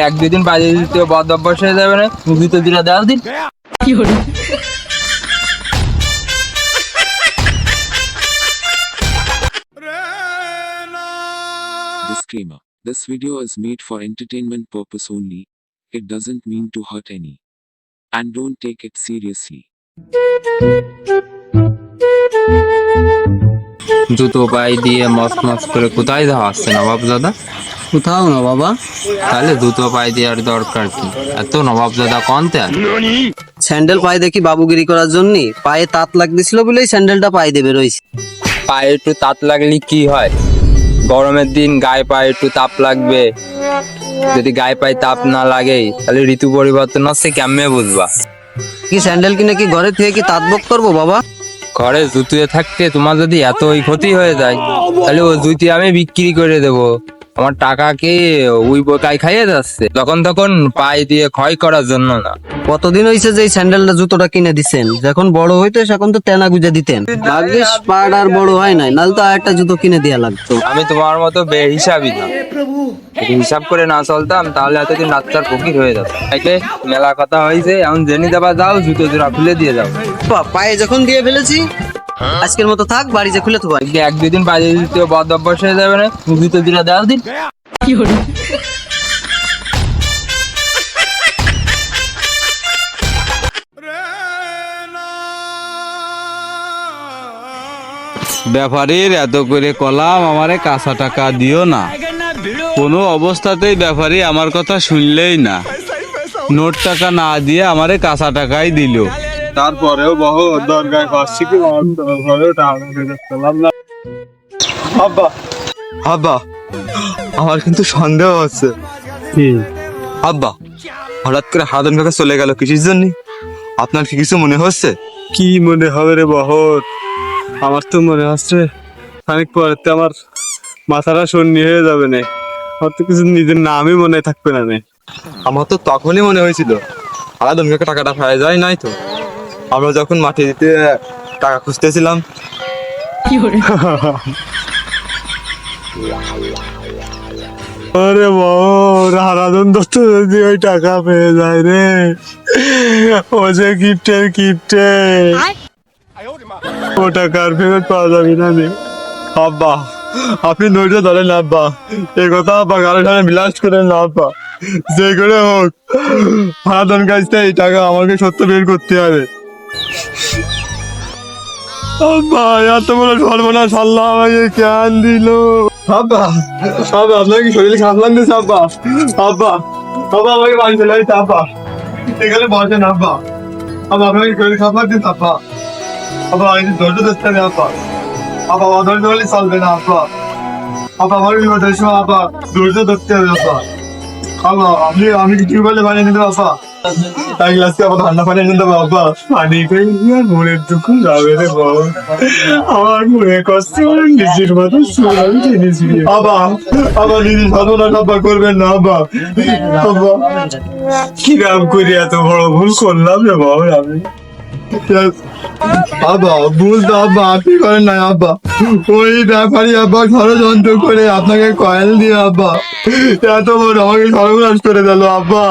এক দুই দিন বাজে দিতে বদ অভ্যাস হয়ে যাবে না, জুতো দুটা দেওয়ার দিন। Disclaimer: This video is made for entertainment purpose only. It doesn't mean to hurt any. And don't take it seriously. জুতো পায়ে দিয়ে মস্ত মস্ত করে কোথায় যাওয়া আসছে নবাব দাদা? কোথাও না বাবা। তাহলে জুতো পায়ে দেওয়ার দরকার কি? এত নবাব দাদা কনতে আর স্যান্ডেল পায়ে দেখি বাবুগিরি করার জন্য পায়ে তাত লাগতেছিল বলেই স্যান্ডেলটা পায়ে দেবে রয়েছে। পায়ে একটু তাপ লাগলে কি হয়? গরমের দিন গায়ে পায়ে একটু তাপ লাগবে। যদি গায়ে পায়ে তাপ না লাগে তাহলে ঋতু পরিবর্তন হচ্ছে, কেমনে বুঝবা? কি স্যান্ডেল কিনে কি ঘরে থেকে কি তাঁত বক করবো বাবা? ঘরে জুতিয়ে থাকতে তোমার যদি এতই ক্ষতি হয়ে যায় তাহলে ও জুতি আমি বিক্রি করে দেবো। আমার টাকাকে ওই বোকায় খাইয়ে যাচ্ছে, তখন পায়ে দিয়ে ক্ষয় করার জন্য না। কতদিন হয়েছে যে এই স্যান্ডেলটা জুতোটা কিনে দিচ্ছেন? যখন বড় হইতো এখন তো টেনা গুজে দিতেন। ভাগ্যিস পাড় আর বড় হয় নাই, নাহলে তো আরেকটা জুতো কিনে দেয়া লাগতো। আমি তোমার মতো বেহিসাবি না, যদি হিসাব করে না চলতাম তাহলে এতদিন রাস্তার ফকির হয়ে যেত। একে মেলা কথা হয়েছে, এখন জেনে দেবা, যাও জুতো জোড়া খুলে দিয়ে যাও। পায়ে যখন দিয়ে ফেলেছি আজকের মতো থাক, বাড়ি যে খুলে তো ভাই। এক দুই দিন বাজে দিতে বদ অভ্যাস হয়ে যাবে না, জুতো জোড়া দেওয়ার দিন। ব্যাপারীর এত করে কলাম আমারে কাঁচা টাকা দিও না, কোনো অবস্থাতেই ব্যাপারী আমার কথা শুনলেই না, নোট টাকা না দিয়ে আমারে কাঁচা টাকাই দিল। তারপরেও বহু দরকার পাচ্ছি কি আব্বা আব্বা আমার কিন্তু সন্দেহ হচ্ছে। আব্বা হঠাৎ করে হারাধন কাকা চলে গেল কিসের জন্য? আপনার কি কিছু মনে হচ্ছে? কি মনে হবে রে বহর, আমার তো মনে হচ্ছে খানিক পরে আমার মাথাটা শূন্য হয়ে যাবে না, আমার তো কিছু নিজের নামই মনে থাকবে না। আমার তো তখনই মনে হয়েছিল হারাধন কাকা টাকাটা পাওয়া যায় নাই তো। আমরা যখন মাটি দিতে টাকা খুঁজতেছিলাম, আরে বহর হারাধন দত্ত যদি ওই টাকা পেয়ে যায় রে, ও যে কিপটে ও টাকা আর ফেরত পাওয়া যাবে না রে। আব্বা আপনি ধৈর্য ধরেন আব্বা, এই কথা আব্বা কারোর সামনে বিলাস করেন না আব্বা। যে করে হোক হারাধন কাছতে এই টাকা আমাকে সত্য বের করতে হবে। আব্বা এত বড় সর্বনাশ আল্লাহ আমাকে কেন দিল? আব্বা আব্বা আপনার কি শরীরে খারাপ লাগতেছে? আব্বা আব্বা আব্বা আমাকে বাড়ি চলে আসছে আব্বা, এখানে বসেন আব্বা। আব্বা আপনার কি শরীরে খারাপ লাগতেছে? আব্বা আব্বা আমি ধৈর্য ধরতে হবে আব্বা। আব্বা অধৈর্য হলে চলবে না আব্বা। আব্বা আমার বিপদের সময় আব্বা ধৈর্য ধরতে হবে আব্বা। আব্বা আমি কি টিউবওয়েলে পানি নিতে আব্বা? এক গ্লাসকে আবার ঠান্ডা পানি নিতে আব্বা। পানি খেয়ে আর মনের দুঃখ যাবে রে বাবা, আমার মনে কষ্ট নিজের মতো সুরাম কিনেছি। আব্বা আব্বা নিজের সর্বনাশ আব্বা করবেন না আব্বা। আব্বা কিরাম করে এত বড় ভুল করলাম রে বাবা আমি। আব্বা ভুল তো আব্বা আপনি করেন না আব্বা, ওই ব্যাপারী আব্বা ষড়যন্ত্র করে আপনাকে কয়েল দিয়ে আব্বা এত বড় আমাকে সর্বনাশ করে দিল আব্বা।